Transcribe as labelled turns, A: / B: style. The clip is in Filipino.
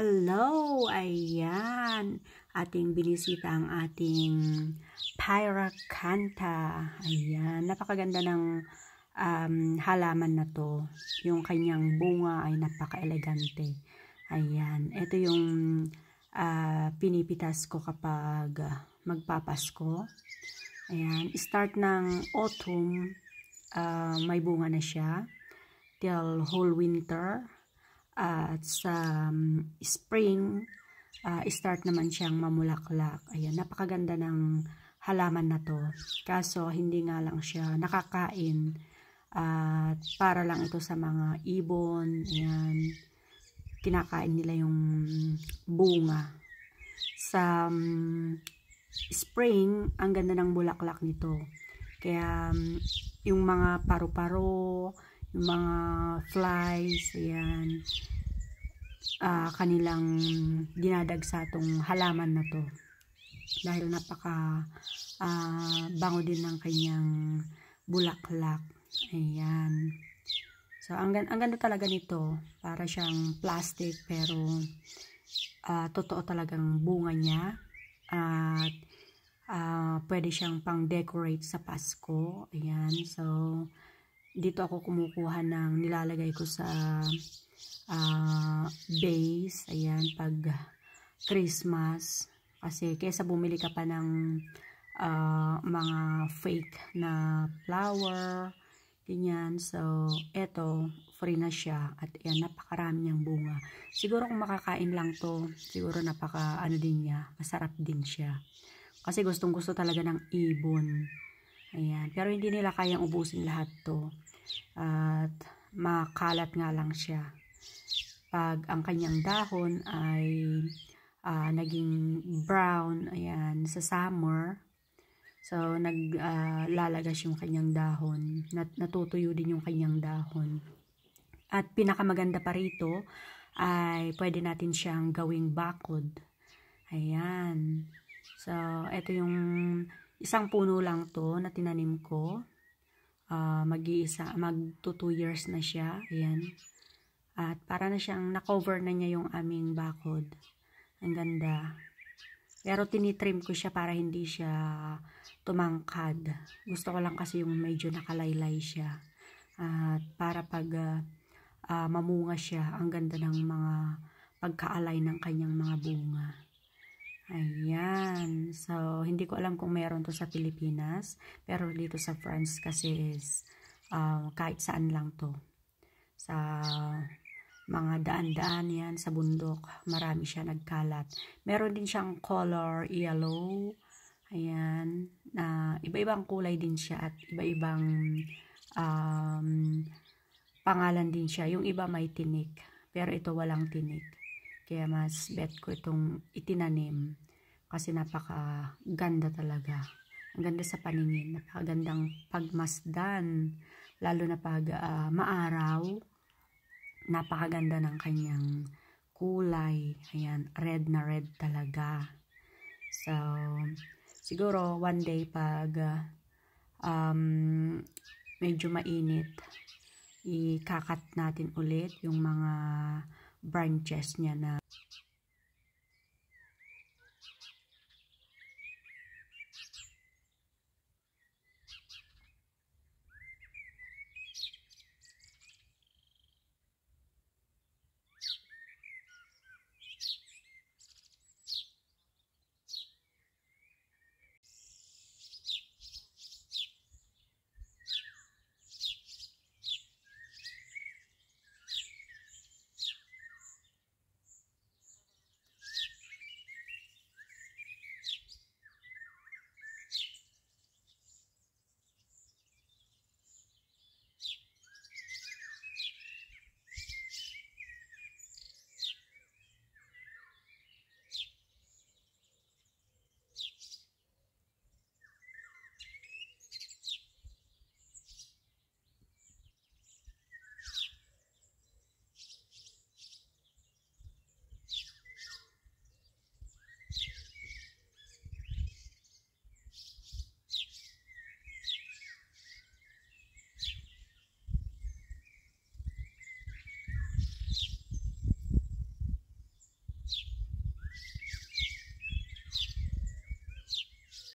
A: Hello! Ayan. Ating binisita ang ating Pyracantha. Ayan. Napakaganda ng halaman na to. Yung kanyang bunga ay napaka-elegante. Ayan. Ito yung pinipitas ko kapag magpapasko. Ayan. Start ng autumn, may bunga na siya. Till whole winter. At sa spring, start naman siyang mamulaklak. Ayan, napakaganda ng halaman na to. Kaso, hindi nga lang siya nakakain. At para lang ito sa mga ibon. Ayan, kinakain nila yung bunga. Sa spring, ang ganda ng bulaklak nito. Kaya, yung mga paru-paro, yung mga flies, ayan, kanilang dinadagsa tong halaman na to. Dahil napaka bango din ng kanyang bulaklak. Ayan. So, ang ganda talaga nito. Para siyang plastic, pero totoo talagang bunga niya. At pwede siyang pang-decorate sa Pasko. Ayan. So, dito ako kumukuha ng nilalagay ko sa base. Ayan, pag Christmas. Kasi kaysa bumili ka pa ng mga fake na flower. Ganyan. So, eto, free na siya. At ayan, napakarami niyang bunga. Siguro kung makakain lang to, siguro napaka din niya. Masarap din siya. Kasi gustong gusto talaga ng ibon. Ayan. Pero hindi nila kayang ubusin lahat to. At makalat nga lang siya. Pag ang kanyang dahon ay naging brown, ayan, sa summer. So, naglalagas yung kanyang dahon. Natutuyo din yung kanyang dahon. At pinakamaganda pa rito ay pwede natin siyang gawing bakod. Ayan. So, ito yung isang puno lang to na tinanim ko. Magto 2 years na siya. Ayan. At para na siyang na-cover na niya yung aming bakod. Ang ganda. Pero tinitrim ko siya para hindi siya tumangkad. Gusto ko lang kasi yung medyo nakalaylay siya. At para pag mamunga siya, ang ganda ng mga pagkaalay ng kanyang mga bunga. Ayan. So, hindi ko alam kung meron to sa Pilipinas. Pero dito sa France kasi is kahit saan lang to. Sa mga daan-daan yan, sa bundok, marami siya nagkalat. Meron din siyang color yellow. Ayan. Iba-ibang kulay din siya at iba-ibang pangalan din siya. Yung iba may tinik. Pero ito walang tinik. Kaya mas bet ko itong itinanim. Kasi napaka-ganda talaga. Ang ganda sa paningin. Napakagandang pagmasdan. Lalo na pag maaraw. Napakaganda ng kanyang kulay. Ayan, red na red talaga. So, siguro one day pag medyo mainit, ikakat natin ulit yung mga branches niya na